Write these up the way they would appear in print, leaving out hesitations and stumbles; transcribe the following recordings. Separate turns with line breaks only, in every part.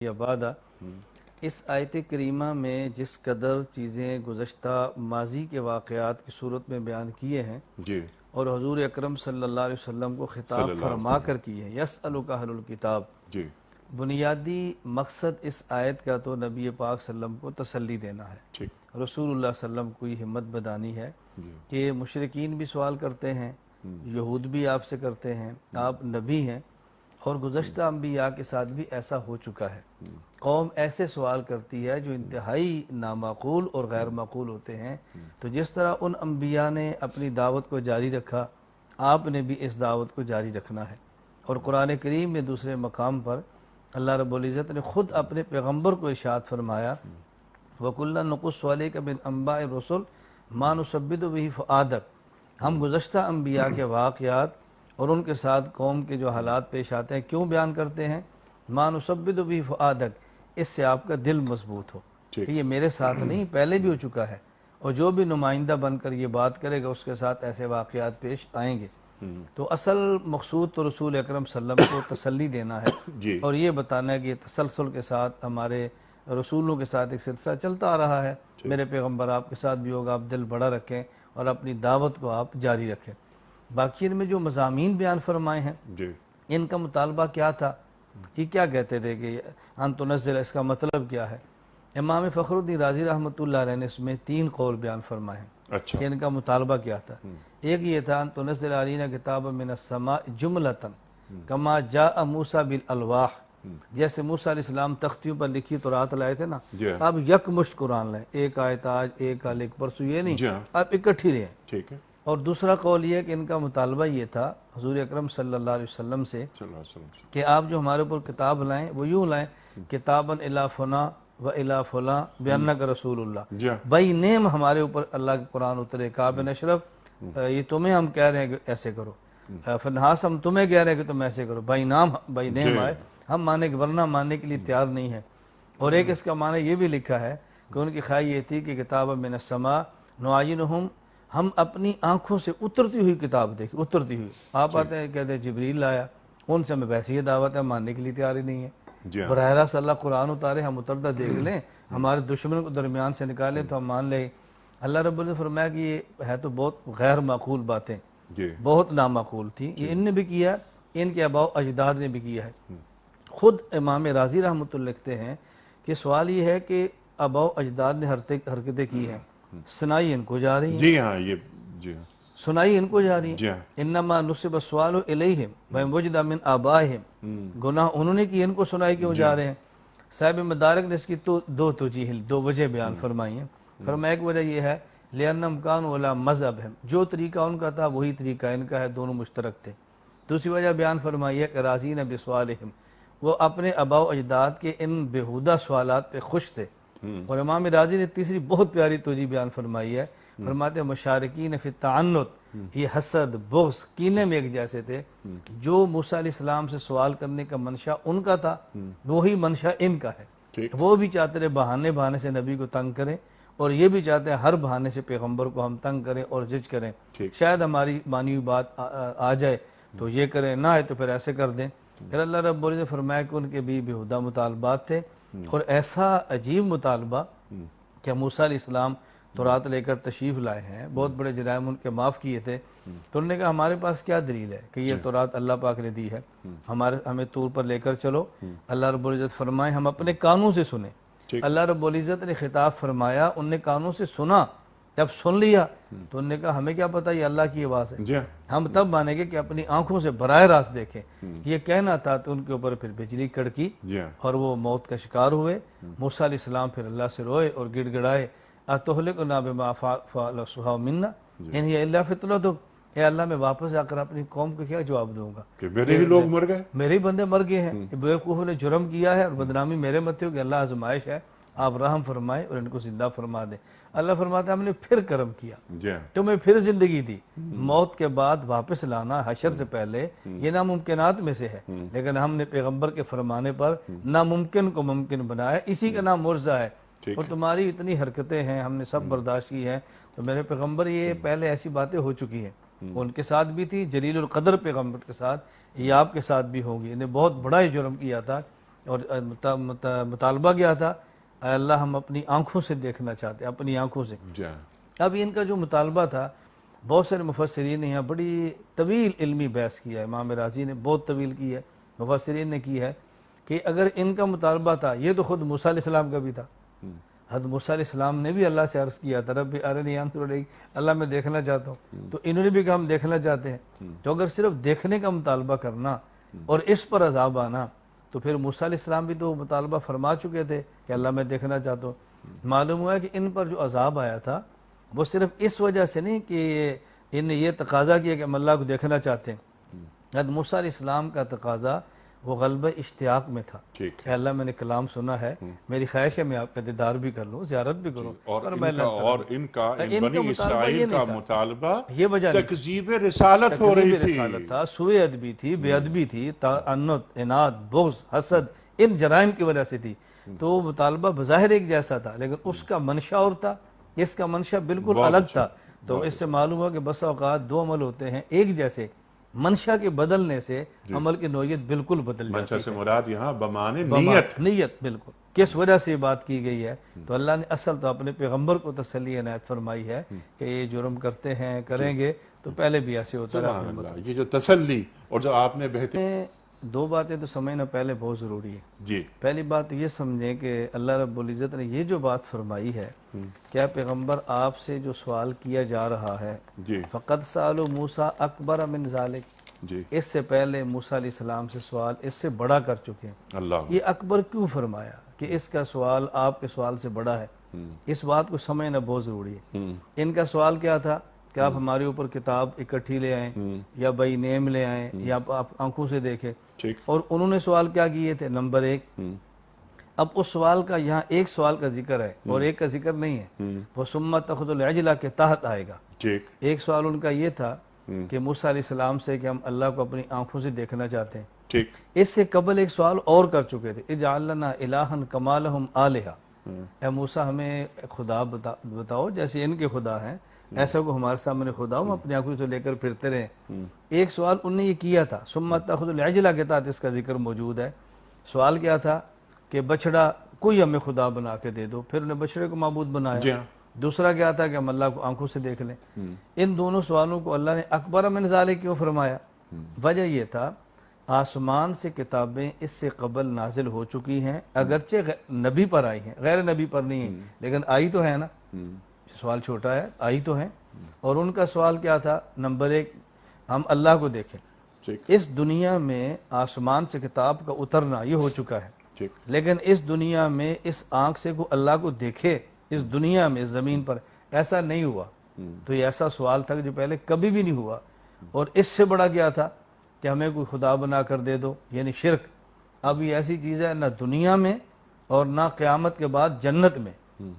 عبادہ اس آیت کریمہ میں جس قدر چیزیں گزشتہ ماضی کے واقعات کی صورت میں بیان کیے ہیں
جی
اور حضور اکرم صلی اللہ علیہ وسلم کو خطاب فرما کر کیے ہیں یسألک اہل الکتاب،
جی
بنیادی مقصد اس آیت کا تو نبی پاک صلی اللہ علیہ وسلم کو تسلی دینا ہے،
ٹھیک
رسول اللہ صلی اللہ علیہ وسلم کو یہ ہمت بدانی ہے کہ مشرکین بھی سوال کرتے ہیں، یہود بھی آپ سے کرتے ہیں، آپ نبی ہیں، اور گزشتہ انبیاء کے ساتھ بھی ایسا ہو چکا ہے۔ قوم ایسے سوال کرتی ہے جو انتہائی نامعقول اور غیر معقول ہوتے ہیں، تو جس طرح ان انبیاء نے اپنی دعوت کو جاری رکھا، آپ نے بھی اس دعوت کو جاری رکھنا ہے۔ اور قرآن کریم میں دوسرے مقام پر اللہ رب العزت نے خود اپنے پیغمبر کو ارشاد فرمایا وَكُلًّا نَقُصُّ عَلَيْكَ مِنْ أَنْبَاءِ الرُّسُلِ مَا نُثَبِّتُ بِهِ فُؤَادَكَ، ہم گزشتہ انبیاء کے واقعات اور ان کے ساتھ قوم کے جو حالات پیش آتے ہیں کیوں بیان کرتے ہیں؟ مَا نُثَبِّتُ بِهِ فُؤَادَكَ، اس سے آپ کا دل مضبوط ہو کہ یہ میرے ساتھ نہیں، پہلے بھی ہو چکا ہے، اور جو بھی نمائندہ بن کر یہ بات کرے گا اس کے ساتھ ایسے واقعات پیش آئیں گے۔ تو اصل مقصود تو رسول اکرم صلی اللہ علیہ وسلم کو تسلی دینا ہے
جی
اور یہ بتانا ہے کہ یہ تسلسل کے ساتھ ہمارے رسولوں کے ساتھ ایک سلسلہ چلتا آ رہا ہے، میرے پیغمبر آپ کے ساتھ بھی ہوگا، آپ دل بڑا رکھیں اور اپنی دعوت کو آپ جاری رکھیں۔ باقی ان میں جو مضامین بیان فرمائے ہیں
جی
ان کا مطالبہ کیا تھا، یہ کیا کہتے تھے کہ ان تنزل، اس کا مطلب کیا ہے؟ امام فخر الدین رازی رحمۃ اللہ علیہ نے اس میں 3 قول بیان فرمائے ہیں
اچھا
کہ ان کا مطالبہ کیا تھا۔ ایک یہ تھا ان تنزل علینا کتاب من السماء جملتاً کما جاء موسیٰ بالالواح، جیسے موسیٰ علیہ السلام تختیوں پر لکھی تورات لائے تھے نا،
جی
اب یک مشت قرآن لائیں، ایک آیت آج ایک کل ایک پرسوں، یہ نہیں،
جی ہاں
اب اکٹھی رہیں۔
ٹھیک ہے
اور دوسرا قول یہ ہے کہ ان کا مطالبہ یہ تھا حضور اکرم صلی اللہ علیہ وسلم سے
صلی اللہ علیہ وسلم
کہ آپ جو ہمارے اوپر کتاب لائیں وہ یوں لائیں کتاباً الی فلاں و الی فلاں بانک رسول اللہ،
جی ہاں
بائی نیم ہمارے اوپر اللہ کے قرآن اترے، کعب بن اشرف یہ تمہیں ہم کہہ رہے ہیں کہ ایسے کرو، فنحاس ہم تمہیں کہہ رہے ہیں کہ تم ایسے کرو، بائی نام بائی نیم آئے، ہم ماننے کے ورنہ ماننے کے لیے تیار نہیں ہے۔ اور ایک اس کا معنی یہ بھی لکھا ہے کہ ان کی خواہش یہ تھی کہ کتاب من السماء نعینہم، ہم اپنی آنکھوں سے اترتی ہوئی کتاب دیکھیں، اترتی ہوئی، آپ آتے ہیں کہتے ہیں جبریل لایا، ان سے ہمیں ویسے یہ دعوت ہے، ماننے کے لیے تیار ہی نہیں ہے۔
جی ہاں
براہ راست اللہ قرآن اتارے، ہم اتردہ دیکھ لیں، ہمارے دشمن کو درمیان سے نکالیں تو ہم مان لیں۔ اللہ رب العزت نے فرمایا کہ یہ ہے تو بہت غیر معقول باتیں،
جی
بہت نامعقول تھی، یہ ان نے بھی کیا، ان کے آباء و اجداد نے بھی کیا ہے۔ خود امام رازی رحمۃ اللہ لکھتے ہیں کہ سوال یہ ہے کہ آباء و اجداد نے حرکتیں کی ہیں، سنائی ان کو جا رہی ہیں،
جی ہاں یہ جی ہاں
سنائی ان کو جا رہی
جی
ہیں،
ہاں
انما نصب السؤال الیہم ووجد من آبائہم، گناہ انہوں نے کی، ان کو سنائی کیوں جا رہے ہیں؟ صاحب مدارک نے اس کی تو دو وجہ بیان فرمائی ہیں۔ فرمایا ایک وجہ یہ ہے لأنہم کانوا علی مذہبہم، جو طریقہ ان کا تھا وہی طریقہ ان کا ہے، دونوں مشترک تھے۔ دوسری وجہ بیان فرمائی ہے کہ راضین بسؤالہم، وہ اپنے آباء و اجداد کے ان بیہودہ سوالات پہ خوش تھے۔ اور امام راضی نے تیسری بہت پیاری توجیہ بیان فرمائی ہے، فرماتے ہیں مشارکین فی التعنت، یہ حسد بغض کینے میں ایک جیسے تھے، جو موسیٰ علیہ السلام سے سوال کرنے کا منشا ان کا تھا وہی منشا ان کا ہے۔
ٹھیک
وہ بھی چاہتے رہے بہانے سے نبی کو تنگ کریں، اور یہ بھی چاہتے ہیں ہر بہانے سے پیغمبر کو ہم تنگ کریں اور زج کریں،
ٹھیک
شاید ہماری مانی ہوئی بات آ جائے تو یہ کریں، نہ آئے تو پھر ایسے کر دیں۔ پھر اللہ رب العزت نے فرمایا کہ ان کے بھی بےہودہ مطالبات تھے، اور ایسا عجیب مطالبہ کہ موسیٰ علیہ السلام تورات لے کر تشریف لائے ہیں، بہت بڑے جرائم ان کے معاف کیے تھے، تو انہوں نے کہا ہمارے پاس کیا دلیل ہے کہ یہ تورات اللہ پاک نے دی ہے، ہمیں طور پر لے کر چلو۔ اللہ رب العزت فرمائے ہم اپنے کانوں سے سنیں۔
ٹھیک
اللہ رب العزت نے خطاب فرمایا، ان نے کانوں سے سنا، جب سن لیا تو انہوں نے کہا ہمیں کیا پتہ یہ اللہ کی آواز ہے،
جی ہاں
ہم تب مانیں گے کہ اپنی آنکھوں سے براہ راست دیکھیں۔ یہ کہنا تھا تو ان کے اوپر پھر بجلی کڑکی
جی ہاں
اور وہ موت کا شکار ہوئے۔ موسیٰ علیہ السلام پھر اللہ سے روئے اور گڑ گڑائے اتہلکنا بما فعل السفہاء منا ان ہی الا فتنتک، اے اللہ میں واپس آ کر اپنی قوم کو کیا جواب دوں گا
کہ میرے ہی لوگ مر گئے،
میرے ہی بندے مر گئے ہیں، بیوقوفوں نے جرم کیا ہے اور بدنامی میرے مت ہو کہ اللہ آزمائش ہے، آپ رحم فرمائے اور ان کو زندہ فرما دیں۔ اللہ فرماتا ہے ہم نے پھر کرم کیا،
جی ہاں
تمہیں پھر زندگی دی، موت کے بعد واپس لانا حشر سے پہلے یہ ناممکنات میں سے ہے، لیکن ہم نے پیغمبر کے فرمانے پر ناممکن کو ممکن بنایا، اسی کا نام معجزہ ہے۔
ٹھیک
اور تمہاری اتنی حرکتیں ہیں ہم نے سب برداشت کی ہیں، تو میرے پیغمبر یہ پہلے ایسی باتیں ہو چکی ہیں، ان کے ساتھ بھی تھی، جلیل القدر پیغمبر کے ساتھ، یہ آپ کے ساتھ بھی ہوگی۔ انہیں بہت بڑا ہی جرم کیا تھا اور مطالبہ کیا تھا، اے اللہ ہم اپنی آنکھوں سے دیکھنا چاہتے ہیں، اپنی آنکھوں سے۔ اب ان کا جو مطالبہ تھا، بہت سارے مفسرین نے یہاں بڑی طویل علمی بحث کیا ہے، امام راضی نے بہت طویل کی ہے، مفسرین نے کی ہے کہ اگر ان کا مطالبہ تھا، یہ تو خود موسیٰ علیہ السلام کا بھی تھا، حضرت موسیٰ علیہ السلام نے بھی اللہ سے عرض کیا تھا رب ارنی انظر الیک، اللہ میں دیکھنا چاہتا ہوں، تو انہوں نے بھی کہا ہم دیکھنا چاہتے ہیں۔ تو اگر صرف دیکھنے کا مطالبہ کرنا اور اس پر عذاب آنا، تو پھر موسیٰ علیہ السلام بھی تو مطالبہ فرما چکے تھے کہ اللہ میں دیکھنا چاہتا ہوں۔ معلوم ہوا کہ ان پر جو عذاب آیا تھا وہ صرف اس وجہ سے نہیں کہ ان نے یہ تقاضا کیا کہ ہم اللہ کو دیکھنا چاہتے ہیں۔ حضرت موسیٰ علیہ السلام کا تقاضا وہ غلبہ اشتیاق میں تھا کہ اللہ میں نے کلام سنا ہے، میری خواہش ہے میں آپ کا دیدار بھی کر لوں، زیارت بھی کروں،
اور ان کا بنی اسرائیل کا مطالبہ
یہ وجہ
تکذیب رسالت ہو رہی تھی،
رسالت تھا، سوء ادبی تھی، بے ادبی تھی، تعنت، عناد، بغض، حسد، ان جرائم کی وجہ سے تھی۔ تو وہ مطالبہ بظاہر ایک جیسا تھا، لیکن اس کا منشا اور تھا، اس کا منشا بالکل الگ تھا۔ تو اس سے معلوم ہوا کہ بسا اوقات دو عمل ہوتے ہیں ایک جیسے، منشا کے بدلنے سے عمل کی نوعیت بالکل بدل جاتی ہے۔
منشا سے مراد یہاں بمعنی نیت،
نیت بالکل کس وجہ سے یہ بات کی گئی ہے۔ تو اللہ نے اصل تو اپنے پیغمبر کو تسلی عنایت فرمائی ہے کہ یہ جرم کرتے ہیں، کریں گے، تو پہلے بھی ایسے ہوتا
سبحان اللہ۔ یہ جو تسلی اور جو آپ نے بہتر
دو باتیں تو سمجھنا پہلے بہت ضروری ہے۔
جی
پہلی بات یہ سمجھیں کہ اللہ رب العزت نے یہ جو بات فرمائی ہے، کیا پیغمبر آپ سے جو سوال کیا جا رہا ہے،
جی
فقط سألوا موسیٰ اکبر من ذالک،
جی
اس سے پہلے موسیٰ علیہ السلام سے سوال اس سے بڑا کر چکے ہیں۔
اللہ
یہ اکبر کیوں فرمایا کہ اس کا سوال آپ کے سوال سے بڑا ہے؟ اس بات کو سمجھنا بہت ضروری ہے۔ ان کا سوال کیا تھا کہ آپ ہمارے اوپر کتاب اکٹھی لے آئیں، یا بائی نیم لے آئیں، یا آپ آنکھوں سے دیکھیں، اور انہوں نے سوال کیا کیے تھے؟ نمبر ایک، اب اس سوال کا یہاں ایک سوال کا ذکر ہے اور ایک کا ذکر نہیں ہے، وہ ثم تأخذ العجل کے تحت آئے گا۔ ایک سوال ان کا یہ تھا کہ موسیٰ علیہ السلام سے کہ ہم اللہ کو اپنی آنکھوں سے دیکھنا چاہتے ہیں۔ اس سے قبل ایک سوال اور کر چکے تھے، اجعل لنا الہا کما لہم آلہہ، اے موسیٰ ہمیں خدا بتاؤ جیسے ان کے خدا ہیں، ایسا کو ہمارے سامنے خدا ہم اپنی آنکھوں سے لے کر پھرتے رہیں۔ ایک سوال انہوں نے یہ کیا تھا، ثم تأخذ العجل کے تحت اس کا ذکر موجود ہے۔ سوال کیا تھا کہ بچڑا کوئی ہمیں خدا بنا کے دے دو، پھر انہیں بچڑے کو معبود بنایا۔ دوسرا کیا تھا کہ ہم اللہ کو آنکھوں سے دیکھ لیں۔ ان دونوں سوالوں کو اللہ نے اکبر من ذالک کیوں فرمایا؟ وجہ یہ تھا آسمان سے کتابیں اس سے قبل نازل ہو چکی ہیں، اگرچہ نبی پر آئی ہیں، غیر نبی پر نہیں ہیں، لیکن آئی تو ہے نا۔ سوال چھوٹا ہے، آئی تو ہے۔ اور ان کا سوال کیا تھا؟ نمبر ایک، ہم اللہ کو دیکھیں۔ اس دنیا میں آسمان سے کتاب کا اترنا یہ ہو چکا ہے، لیکن اس دنیا میں اس آنکھ سے کو اللہ کو دیکھے، اس دنیا میں اس زمین پر ایسا نہیں ہوا۔ تو یہ ایسا سوال تھا جو پہلے کبھی بھی نہیں ہوا۔ اور اس سے بڑا کیا تھا کہ ہمیں کوئی خدا بنا کر دے دو، یعنی شرک۔ اب یہ ایسی چیز ہے نہ دنیا میں اور نہ قیامت کے بعد جنت میں۔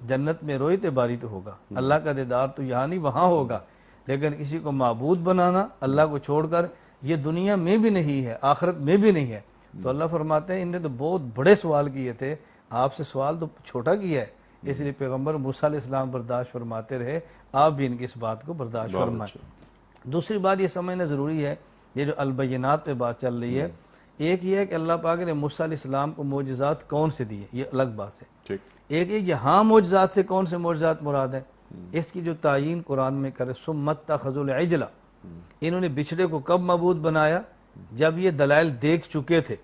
جنت میں رویت باری تو ہوگا، اللہ کا دیدار تو یہاں نہیں وہاں ہوگا، لیکن کسی کو معبود بنانا اللہ کو چھوڑ کر یہ دنیا میں بھی نہیں ہے، آخرت میں بھی نہیں ہے۔ تو اللہ فرماتے ہیں انہیں تو بہت بڑے سوال کیے تھے، آپ سے سوال تو چھوٹا کیا ہے، اس لیے پیغمبر موسیٰ علیہ السلام برداشت فرماتے رہے، آپ بھی ان کی اس بات کو برداشت فرمائیں۔ دوسری بات یہ سمجھنا ضروری ہے، یہ جو البینات پہ بات چل رہی ہے، ایک یہ ہے کہ اللہ پاک نے موسیٰ علیہ السلام کو معجزات کون سے دیے، یہ الگ بات ہے۔ ایک یہاں معجزات سے کون سے معجزات مراد ہیں، اس کی جو تعین قرآن میں کرے، ثم اتخذوا العجل، انہوں نے بچھڑے کو کب معبود بنایا؟ جب یہ دلائل دیکھ چکے تھے۔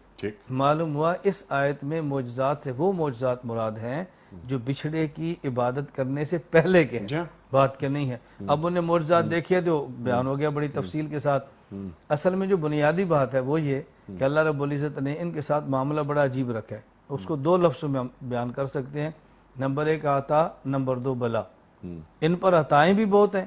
معلوم ہوا اس آیت میں معجزات سے وہ معجزات مراد ہیں جو بچھڑے کی عبادت کرنے سے پہلے کے ہیں، بات کے نہیں ہے۔ اب انہیں معجزات دیکھے تو بیان ہو گیا بڑی تفصیل کے ساتھ۔ اصل میں جو بنیادی بات ہے وہ یہ کہ اللہ رب العزت نے ان کے ساتھ معاملہ بڑا عجیب رکھا ہے، اس کو دو لفظوں میں ہم بیان کر سکتے ہیں، نمبر ایک عطا، نمبر دو بلا۔ ان پر عطائیں بھی بہت ہیں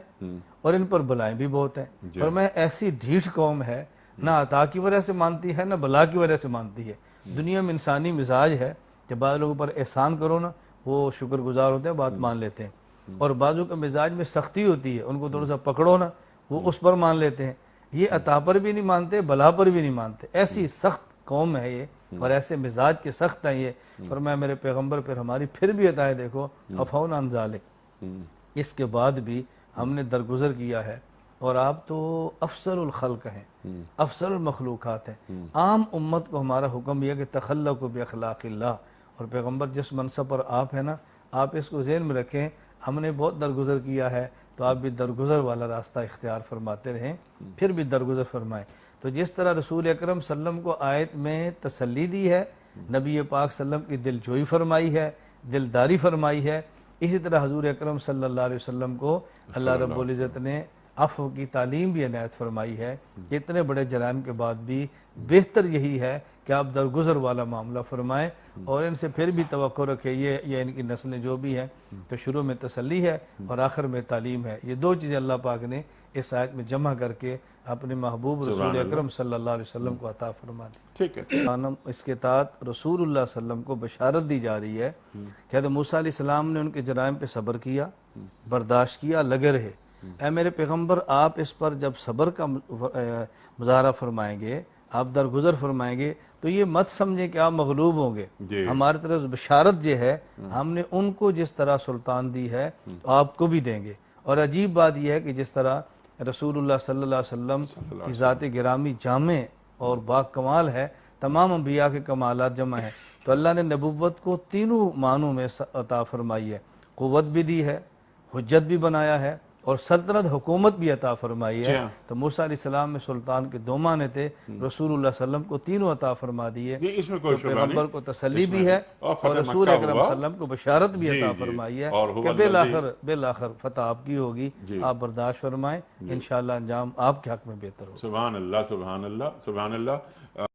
اور ان پر بلائیں بھی بہت ہیں، اور میں ایسی ڈھیٹ قوم ہے، نہ عطا کی وجہ سے مانتی ہے نہ بلا کی وجہ سے مانتی ہے۔ دنیا میں انسانی مزاج ہے کہ بعض لوگوں پر احسان کرو نا وہ شکر گزار ہوتے ہیں، بات مان لیتے ہیں، اور بعضوں کے مزاج میں سختی ہوتی ہے، ان کو تھوڑا سا پکڑو نا وہ اس پر مان لیتے ہیں۔ یہ عطا پر بھی نہیں مانتے، بلا پر بھی نہیں مانتے، ایسی سخت قوم ہے یہ، اور ایسے مزاج کے سخت ہیں یہ۔ فرمایا میرے پیغمبر پھر ہماری پھر بھی عطائیں دیکھو، عفونا عن ذالک، اس کے بعد بھی ہم نے درگزر کیا ہے اور آپ تو افضل الخلق ہیں، افضل المخلوقات ہیں۔ عام امت کو ہمارا حکم یہ کہ تخلقوا باخلاق اللہ، اور پیغمبر جس منصب پر آپ ہیں نا، آپ اس کو ذہن میں رکھیں، ہم نے بہت درگزر کیا ہے تو آپ بھی درگزر والا راستہ اختیار فرماتے رہیں، پھر بھی درگزر فرمائیں۔ تو جس طرح رسول اکرم صلی اللہ علیہ وسلم کو آیت میں تسلی دی ہے، نبی پاک صلی اللہ علیہ وسلم کی دل جوئی فرمائی ہے، دلداری فرمائی ہے، اسی طرح حضور اکرم صلی اللہ علیہ وسلم کو اللہ رب العزت نے عفو کی تعلیم بھی عنایت فرمائی ہے کہ اتنے بڑے جرائم کے بعد بھی بہتر یہی ہے کہ آپ درگزر والا معاملہ فرمائیں، اور ان سے پھر بھی توقع رکھیں یہ ان کی نسلیں جو بھی ہیں تو شروع میں تسلی ہے اور آخر میں تعلیم ہے۔ یہ دو چیزیں اللہ پاک نے اس آیت میں جمع کر کے اپنے محبوب رسول اکرم صلی اللہ علیہ وسلم کو عطا فرما دی۔
ٹھیک ہے،
اس کے تحت رسول اللہ صلی اللہ علیہ وسلم کو بشارت دی جا رہی ہے کہ حضرت موسیٰ علیہ السلام نے ان کے جرائم پہ صبر کیا، برداشت کیا، لگے رہے۔ اے میرے پیغمبر، آپ اس پر جب صبر کا مظاہرہ فرمائیں گے، آپ درگزر فرمائیں گے، تو یہ مت سمجھیں کہ آپ مغلوب ہوں گے۔ ہماری طرف بشارت یہ ہے، ہم نے ان کو جس طرح سلطان دی ہے تو آپ کو بھی دیں گے۔ اور عجیب بات یہ ہے کہ جس طرح رسول اللہ صلی اللہ علیہ وسلم کی ذات گرامی جامع اور با کمال ہے، تمام انبیاء کے کمالات جمع ہیں، تو اللہ نے نبوت کو تینوں معنوں میں عطا فرمائی ہے، قوت بھی دی ہے، حجت بھی بنایا ہے، اور سلطنت حکومت بھی عطا فرمائی ہے۔ تو موسیٰ علیہ السلام میں سلطان کے دو معنی تھے، رسول اللہ صلی اللہ علیہ وسلم کو تینوں عطا فرما دیے، تو پیغمبر کو تسلی بھی ہے اور رسول اکرم صلی اللہ علیہ وسلم کو بشارت بھی عطا فرمائی ہے کہ بالآخر فتح آپ کی ہوگی، آپ برداشت فرمائیں، انشاءاللہ انجام آپ کے حق میں بہتر ہوگا۔
سبحان اللہ، سبحان اللہ، سبحان اللہ۔